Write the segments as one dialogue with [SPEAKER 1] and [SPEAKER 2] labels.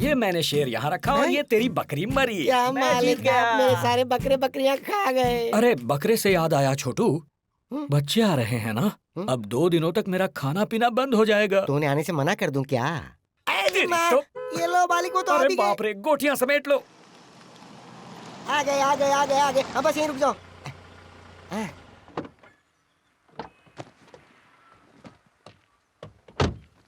[SPEAKER 1] ये मैंने शेर यहाँ रखा और ये तेरी बकरी मरी।
[SPEAKER 2] क्या
[SPEAKER 1] मैं
[SPEAKER 2] मालिक
[SPEAKER 1] जीत गया।
[SPEAKER 2] आप मेरे सारे बकरे बकरियां खा गए।
[SPEAKER 1] अरे बकरे से याद आया छोटू, बच्चे आ रहे हैं ना, अब 2 दिनों तक मेरा खाना पीना बंद हो जाएगा।
[SPEAKER 2] तूने आने से मना कर दूं क्या? ये लो मालिक, वो तो
[SPEAKER 1] अरे बाप रे, गोटियां समेट लो।
[SPEAKER 2] आ गए आ गए आ गए आ गए। अब बस यहीं रुक जाओ।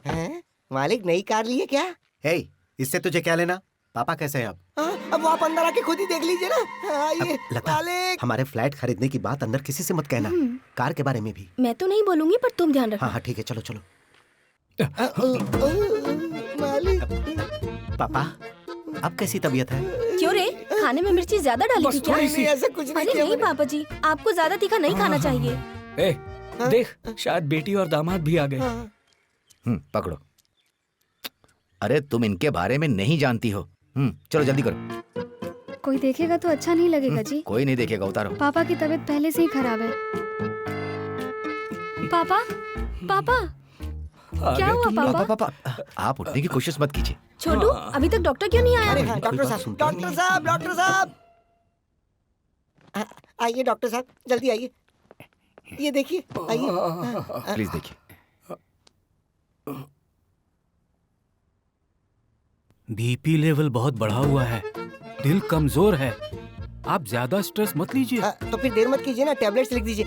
[SPEAKER 2] हैं? मालिक नई कार ली है क्या?
[SPEAKER 3] हे, इससे तुझे क्या लेना? पापा कैसे हैं अब?
[SPEAKER 2] अब आप अंदर आके खुद ही देख लीजिए ना। आइए
[SPEAKER 3] लता,
[SPEAKER 2] मालिक।
[SPEAKER 3] हमारे फ्लैट खरीदने की बात अंदर किसी से मत कहना, कार के बारे में भी।
[SPEAKER 4] मैं तो नहीं बोलूंगी पर तुम ध्यान रखना।
[SPEAKER 3] हाँ हाँ ठीक है, चलो चलो।
[SPEAKER 2] मालिक।
[SPEAKER 3] पापा, अब कैसी तबीयत है?
[SPEAKER 4] क्यों रे, खाने में मिर्ची ज्यादा डाली थी क्या?
[SPEAKER 2] नहीं, ऐसा कुछ नहीं
[SPEAKER 4] अरे
[SPEAKER 2] किया
[SPEAKER 4] नहीं
[SPEAKER 2] मैंने।
[SPEAKER 4] पापा जी, आपको ज्यादा तीखा नहीं खाना चाहिए।
[SPEAKER 1] ए, देख शायद बेटी और दामाद भी आ गए।
[SPEAKER 5] पकड़ो। अरे तुम इनके बारे में नहीं जानती हो। चलो जल्दी करो।
[SPEAKER 6] कोई देखेगा तो अच्छा नहीं लगेगा जी।
[SPEAKER 5] कोई नहीं देखेगा, उतारो।
[SPEAKER 6] पापा की तबीयत पहले से ही खराब है। पापा, पापा, क्या हुआ पापा?
[SPEAKER 5] पापा, आप उठने की कोशिश मत कीजिए।
[SPEAKER 4] छोटू, अभी तक डॉक्टर क्यों नहीं आया?
[SPEAKER 2] अरे हाँ, डॉक्टर साहब, डॉक्टर साहब, डॉक्टर साहब। आइए डॉक्टर साहब, जल्दी आइए। ये देखिए, आइए।
[SPEAKER 5] प्लीज देखिए।
[SPEAKER 7] बीपी लेवल बहुत बढ़ा हुआ है, दिल कमजोर है। आप ज्यादा स्ट्रेस मत लीजिए।
[SPEAKER 2] तो फिर देर मत कीजिए ना, टैबलेट्स लिख दीजिए।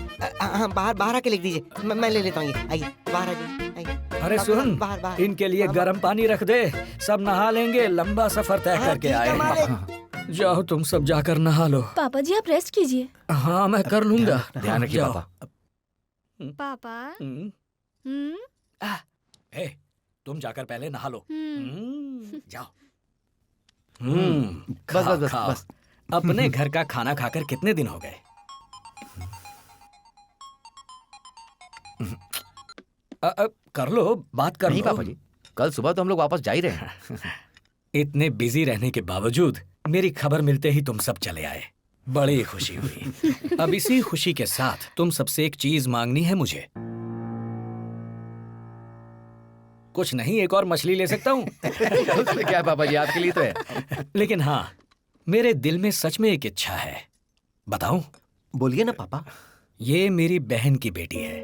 [SPEAKER 2] बाहर आके लिख दीजिए। मैं ले लेता हूँ ये। आइए बाहर आ जाइए, आइए।
[SPEAKER 1] अरे
[SPEAKER 2] डॉक्टर
[SPEAKER 1] सुन,
[SPEAKER 2] साहब, बाहर
[SPEAKER 1] इनके लिए गर्म पानी रख दे, सब नहा लेंगे, लंबा सफर तय करके आए। जाओ तुम सब जाकर नहा लो।
[SPEAKER 4] पापा जी आप रेस्ट कीजिए।
[SPEAKER 1] हाँ मैं कर लूंगा।
[SPEAKER 5] ध्यान रखिए
[SPEAKER 1] जाओ।
[SPEAKER 5] पापा।
[SPEAKER 6] पापा,
[SPEAKER 1] ए, तुम जाकर पहले नहा लो। जाओ।
[SPEAKER 3] बस बस बस
[SPEAKER 1] खाओ।
[SPEAKER 3] बस।
[SPEAKER 1] अपने घर का खाना खाकर कितने दिन हो गए? कर लो, बात कर
[SPEAKER 5] नहीं
[SPEAKER 1] लो।
[SPEAKER 5] पापा जी, कल सुबह तो हम लोग वापस जा ही रहे हैं।
[SPEAKER 1] इतने बिजी रहने के बावजूद मेरी खबर मिलते ही तुम सब चले आए, बड़ी खुशी हुई। अब इसी खुशी के साथ तुम सबसे एक चीज मांगनी है मुझे। कुछ नहीं, एक और मछली ले सकता हूँ।
[SPEAKER 5] उसमें क्या है पापा जी, आपके लिए तो है।
[SPEAKER 1] लेकिन हाँ, मेरे दिल में सच में एक इच्छा है, बताऊं?
[SPEAKER 3] बोलिए ना पापा।
[SPEAKER 1] ये मेरी बहन की बेटी है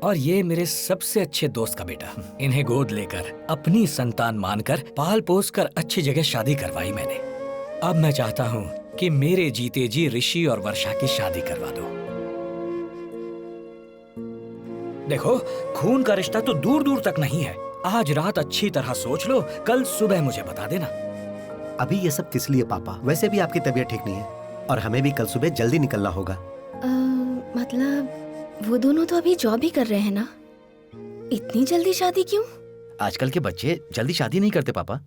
[SPEAKER 1] और ये मेरे सबसे अच्छे दोस्त का बेटा। इन्हें गोद लेकर अपनी संतान मानकर पाल पोस कर अच्छी जगह शादी करवाई मैंने। अब मैं चाहता हूँ कि मेरे जीते जी ऋषि और वर्षा की शादी करवा दो। देखो, खून का रिश्ता तो दूर दूर तक नहीं है। आज रात अच्छी तरह सोच लो, कल सुबह मुझे बता देना।
[SPEAKER 3] अभी ये सब किस लिए पापा? वैसे भी आपकी तबीयत ठीक नहीं है और हमें भी कल सुबह जल्दी निकलना होगा।
[SPEAKER 4] मतलब वो दोनों तो अभी जॉब ही कर रहे हैं ना, इतनी जल्दी शादी क्यों?
[SPEAKER 5] आजकल के बच्चे जल्दी शादी नहीं करते पापा।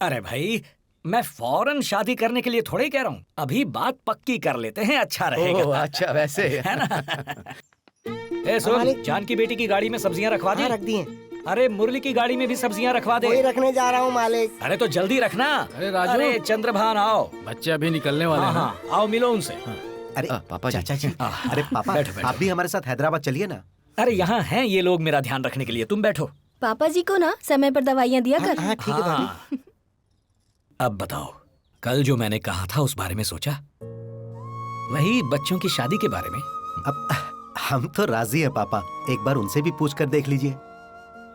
[SPEAKER 1] अरे भाई, मैं फौरन शादी करने के लिए थोड़े ही कह रहा हूँ, अभी बात पक्की कर लेते हैं, अच्छा रहेगा।
[SPEAKER 5] ओह, अच्छा वैसे
[SPEAKER 1] है ना? ए सुन, जान की बेटी की गाड़ी में सब्जियां रखवा दी?
[SPEAKER 2] रख दी हैं।
[SPEAKER 1] अरे मुरली की गाड़ी में भी सब्जियां रखवा दे।
[SPEAKER 2] वही रखने जा रहा हूँ मालिक।
[SPEAKER 1] अरे तो जल्दी रखना।
[SPEAKER 7] अरे राजू।
[SPEAKER 1] अरे चंद्रभान आओ।
[SPEAKER 7] बच्चे अभी निकलने वाले हैं।
[SPEAKER 1] हाँ, आओ मिलो उनसे।
[SPEAKER 3] अरे
[SPEAKER 5] पापा जी।
[SPEAKER 3] चाचा जी, अरे पापा
[SPEAKER 1] बैठो, बैठो।
[SPEAKER 3] आप भी हमारे साथ हैदराबाद चलिए ना।
[SPEAKER 1] अरे यहाँ हैं ये लोग मेरा ध्यान रखने के लिए, तुम बैठो।
[SPEAKER 4] पापा जी को ना समय पर दवाइयाँ दिया कर।
[SPEAKER 2] हाँ ठीक है भाभी।
[SPEAKER 1] अब बताओ, कल जो मैंने कहा था उस बारे में सोचा? वही बच्चों की शादी के बारे में।
[SPEAKER 3] अब हम तो राजी है पापा, एक बार उनसे भी पूछ कर देख लीजिए।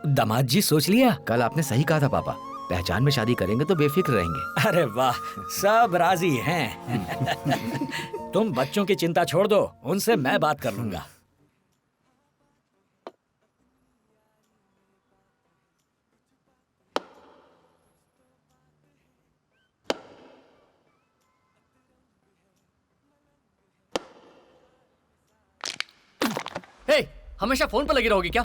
[SPEAKER 1] दामाद जी सोच लिया?
[SPEAKER 5] कल आपने सही कहा था पापा, पहचान में शादी करेंगे तो बेफिक्र रहेंगे।
[SPEAKER 1] अरे वाह, सब राजी हैं। तुम बच्चों की चिंता छोड़ दो, उनसे मैं बात कर लूंगा।
[SPEAKER 8] हे, हमेशा फोन पर लगी रहोगी क्या?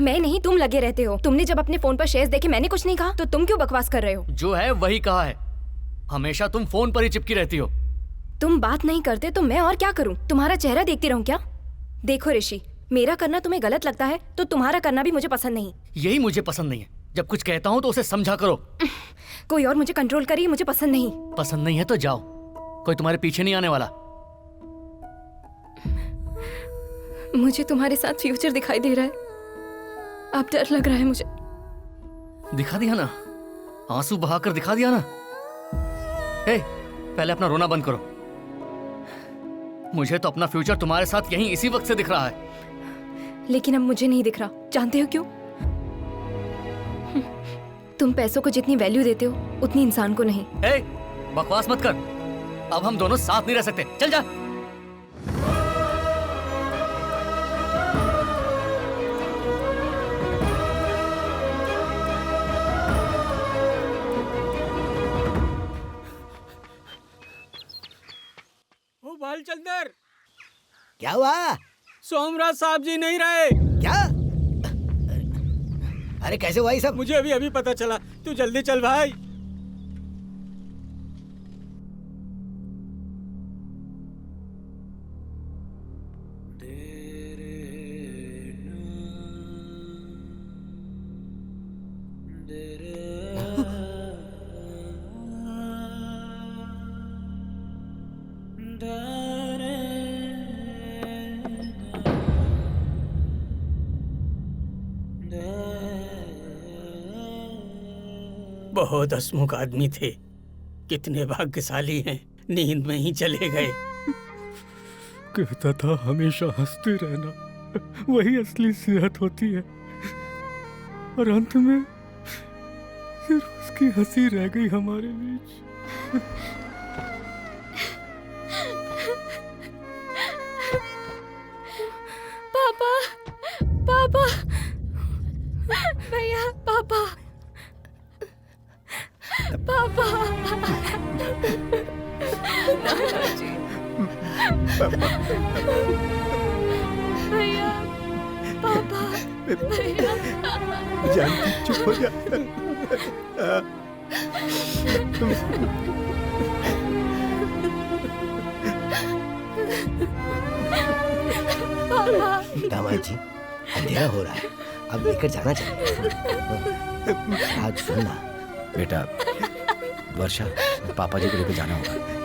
[SPEAKER 4] मैं नहीं, तुम लगे रहते हो। तुमने जब अपने फोन पर शेयर्स देखे, मैंने कुछ नहीं कहा, तो तुम क्यों बकवास कर रहे हो?
[SPEAKER 8] जो है वही कहा है, हमेशा तुम फोन पर ही चिपकी रहती हो।
[SPEAKER 4] तुम बात नहीं करते तो मैं और क्या करूं? तुम्हारा चेहरा देखती रहूं क्या? देखो ऋषि, मेरा करना तुम्हें गलत लगता है तो तुम्हारा करना भी मुझे पसंद नहीं।
[SPEAKER 8] यही मुझे पसंद नहीं है, जब कुछ कहता हूँ तो उसे समझा करो।
[SPEAKER 4] कोई और मुझे कंट्रोल करे, मुझे पसंद नहीं।
[SPEAKER 8] पसंद नहीं है तो जाओ, कोई तुम्हारे पीछे नहीं आने वाला।
[SPEAKER 4] मुझे तुम्हारे साथ फ्यूचर दिखाई दे रहा है, अब डर लग रहा है मुझे।
[SPEAKER 8] दिखा दिया ना, आंसू बहाकर दिखा दिया ना। हे, पहले अपना रोना बंद करो। मुझे तो अपना फ्यूचर तुम्हारे साथ यहीं इसी वक्त से दिख रहा है।
[SPEAKER 4] लेकिन अब मुझे नहीं दिख रहा। जानते हो क्यों? तुम पैसों को जितनी वैल्यू देते हो उतनी इंसान को नहीं।
[SPEAKER 8] हे, बकवास मत कर। अब हम दोनों साथ नहीं रह सकते। चल जा।
[SPEAKER 9] ओ बालचंदर,
[SPEAKER 2] क्या हुआ?
[SPEAKER 9] सोमराज साहब जी नहीं रहे।
[SPEAKER 2] क्या? अरे कैसे हुआ ये सब?
[SPEAKER 9] मुझे अभी अभी पता चला। तू जल्दी चल भाई। बहुत हंसमुख आदमी थे, कितने भाग्यशाली हैं, नींद में ही चले गए।
[SPEAKER 7] कहता था हमेशा हंसते रहना, वही असली सेहत होती है। और अंत में सिर्फ उसकी हंसी रह गई हमारे बीच।
[SPEAKER 6] पापा, पापा, भैया, पापा, पापा, भैया, पापा, भैया।
[SPEAKER 3] जानकी चुप हो जा।
[SPEAKER 2] दामाद जी, अंधेरा हो रहा है, अब लेकर जाना चाहिए। आज सुनना
[SPEAKER 5] बेटा, वर्षा, पापा जी को लेकर जाना होगा।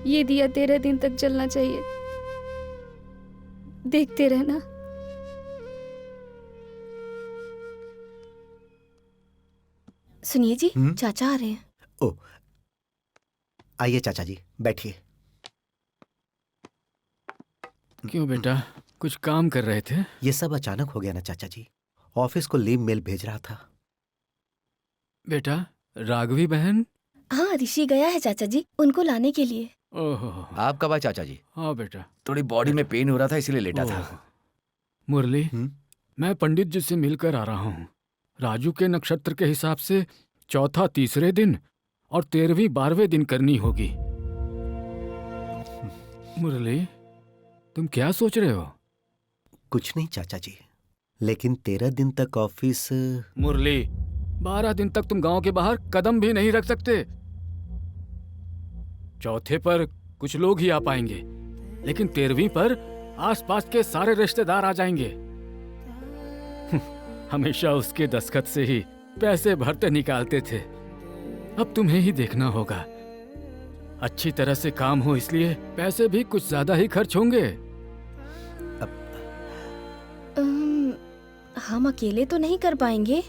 [SPEAKER 6] ये दिया 13 दिन तक जलना चाहिए, देखते रहना।
[SPEAKER 4] सुनिए जी, चाचा आ रहे हैं।
[SPEAKER 3] ओ, आइए चाचा जी, बैठिए।
[SPEAKER 7] क्यों बेटा, कुछ काम कर रहे थे?
[SPEAKER 3] ये सब अचानक हो गया ना चाचा जी। ऑफिस को लीव मेल भेज रहा था।
[SPEAKER 7] बेटा, राघवी बहन?
[SPEAKER 6] हाँ, ऋषि गया है चाचा जी, उनको लाने के लिए।
[SPEAKER 7] ओहो,
[SPEAKER 5] आप कब आए चाचा जी?
[SPEAKER 7] हाँ बेटा।
[SPEAKER 5] थोड़ी बॉडी में पेन हो रहा था, इसीलिए लेटा था।
[SPEAKER 7] मुरली, मैं पंडित जी से मिलकर आ रहा हूँ। राजू के नक्षत्र के हिसाब से चौथा तीसरे दिन और 13वीं 12वें दिन करनी होगी। मुरली, तुम क्या सोच रहे हो?
[SPEAKER 3] कुछ नहीं चाचा जी, लेकिन 13 दिन तक ऑफिस।
[SPEAKER 7] मुरली, 12 दिन तक तुम गांव के बाहर कदम भी नहीं रख सकते। चौथे पर कुछ लोग ही आ पाएंगे, लेकिन 13वीं पर आसपास के सारे रिश्तेदार आ जाएंगे। हमेशा उसके दस्तखत से ही पैसे भरते निकालते थे। अब तुम्हें ही देखना होगा। अच्छी तरह से काम हो, इसलिए पैसे भी कुछ ज्यादा ही खर्च होंगे।
[SPEAKER 6] हम अकेले तो नहीं कर पाएंगे।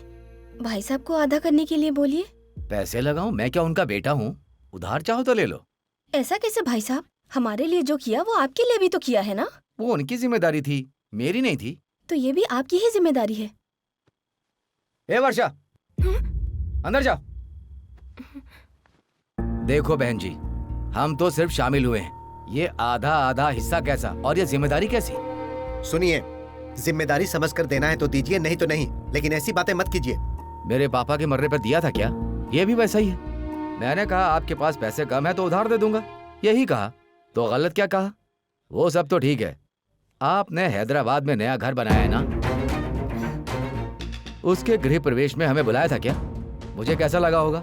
[SPEAKER 6] भाई साहब को आधा करने के लिए बोलिए।
[SPEAKER 5] पैसे लगाऊं? मैं क्या उनका बेटा हूँ? उधार चाहो तो ले लो।
[SPEAKER 4] ऐसा कैसे भाई साहब? हमारे लिए जो किया वो आपके लिए भी तो किया है ना?
[SPEAKER 5] वो उनकी जिम्मेदारी थी, मेरी नहीं थी।
[SPEAKER 4] तो ये भी आपकी ही जिम्मेदारी है।
[SPEAKER 5] ए वर्षा, अंदर जाओ। देखो बहन जी, हम तो सिर्फ शामिल हुए हैं। ये आधा आधा हिस्सा कैसा, और ये जिम्मेदारी कैसी?
[SPEAKER 3] सुनिए, जिम्मेदारी समझकर देना है तो दीजिए, नहीं तो नहीं, लेकिन ऐसी बातें मत कीजिए।
[SPEAKER 5] मेरे पापा के मरने पर दिया था क्या? ये भी वैसा ही है। मैंने कहा आपके पास पैसे कम है तो उधार दे दूंगा, यही कहा। तो गलत क्या कहा? वो सब तो ठीक है। आपने हैदराबाद में नया घर बनाया है ना, उसके गृह प्रवेश में हमें बुलाया था क्या? मुझे कैसा लगा होगा?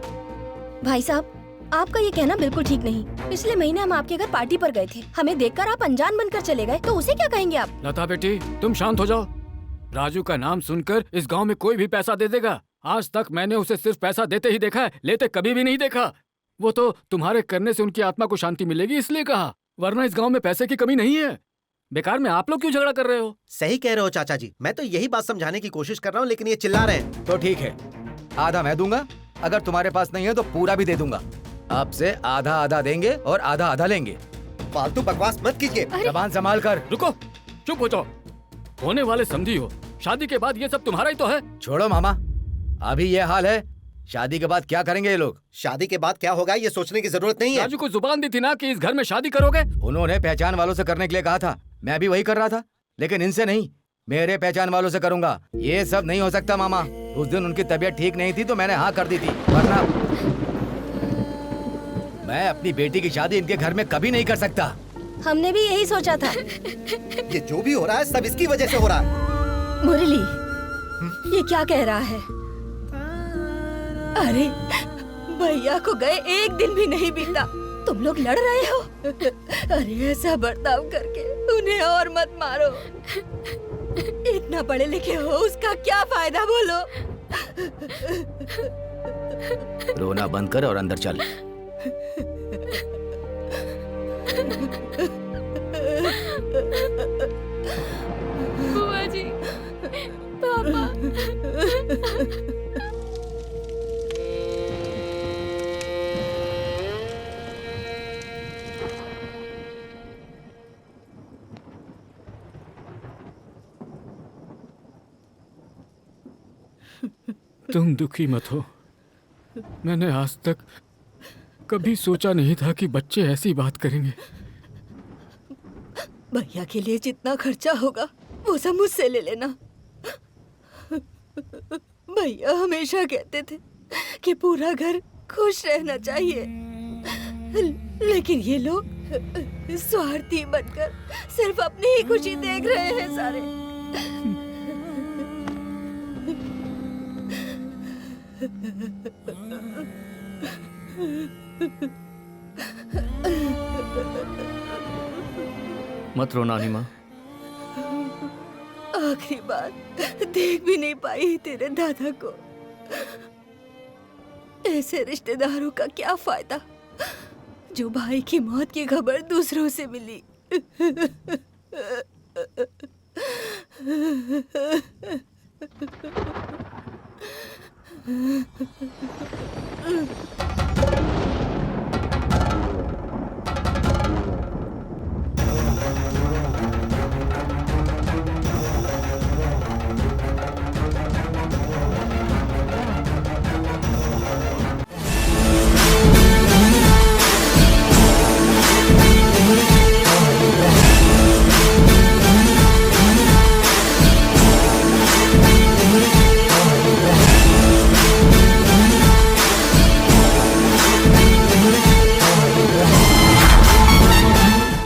[SPEAKER 4] भाई साहब, आपका ये कहना बिल्कुल ठीक नहीं। पिछले महीने हम आपके घर पार्टी पर गए थे, हमें देखकर आप अनजान बनकर चले गए, तो उसे क्या कहेंगे आप?
[SPEAKER 7] लता बेटी, तुम शांत हो जाओ। राजू का नाम सुनकर इस गांव में कोई भी पैसा दे देगा। आज तक मैंने उसे सिर्फ पैसा देते ही देखा है, लेते कभी भी नहीं देखा। वो तो तुम्हारे करने से उनकी आत्मा को शांति मिलेगी इसलिए कहा, वरना इस गांव में पैसे की कमी नहीं है। बेकार में आप लोग क्यों झगड़ा कर रहे हो?
[SPEAKER 3] सही कह रहे हो चाचा जी, मैं तो यही बात समझाने की कोशिश कर रहा हूँ, लेकिन ये चिल्ला रहे हैं।
[SPEAKER 5] तो ठीक है, आधा मैं दूंगा, अगर तुम्हारे पास नहीं है तो पूरा भी दे दूंगा। आपसे आधा आधा देंगे और आधा आधा लेंगे।
[SPEAKER 3] फालतू बकवास मत कीजिए।
[SPEAKER 5] जबान संभाल कर।
[SPEAKER 7] रुको, चुप हो जाओ। होने वाले समझी हो, शादी के बाद ये सब तुम्हारा ही तो है।
[SPEAKER 5] छोड़ो मामा, अभी ये हाल है, शादी के बाद क्या करेंगे ये लोग?
[SPEAKER 3] शादी के बाद क्या होगा ये सोचने की जरूरत नहीं है।
[SPEAKER 7] राजू को जुबान दी थी ना कि इस घर में शादी करोगे।
[SPEAKER 5] उन्होंने पहचान वालों से करने के लिए कहा था, मैं भी वही कर रहा था, लेकिन इनसे नहीं, मेरे पहचान वालों से करूंगा। ये सब नहीं हो सकता मामा। उस दिन उनकी तबीयत ठीक नहीं थी तो मैंने हाँ कर दी थी, वरना मैं अपनी बेटी की शादी इनके घर में कभी नहीं कर सकता।
[SPEAKER 4] हमने भी यही सोचा था।
[SPEAKER 3] ये जो भी हो रहा है सब इसकी वजह से हो रहा है।
[SPEAKER 4] मुरली, ये क्या कह रहा है? अरे भैया को गए एक दिन भी नहीं बीता, तुम लोग लड़ रहे हो? अरे ऐसा बर्ताव करके उन्हें और मत मारो। इतना पढ़े लिखे हो, उसका क्या फायदा बोलो?
[SPEAKER 5] रोना बंद कर और अंदर चल।
[SPEAKER 6] बुआ जी, पापा।
[SPEAKER 7] तुम दुखी मत हो। मैंने आज तक कभी सोचा नहीं था कि बच्चे ऐसी बात करेंगे।
[SPEAKER 4] भैया के लिए जितना खर्चा होगा वो सब मुझसे ले लेना। भैया हमेशा कहते थे कि पूरा घर खुश रहना चाहिए, लेकिन ये लोग स्वार्थी बनकर सिर्फ अपनी ही खुशी देख रहे हैं सारे।
[SPEAKER 8] मत रो नानी माँ।
[SPEAKER 4] आखिरी बार देख भी नहीं पाई तेरे दादा को। ऐसे रिश्तेदारों का क्या फायदा जो भाई की मौत की खबर दूसरों से मिली।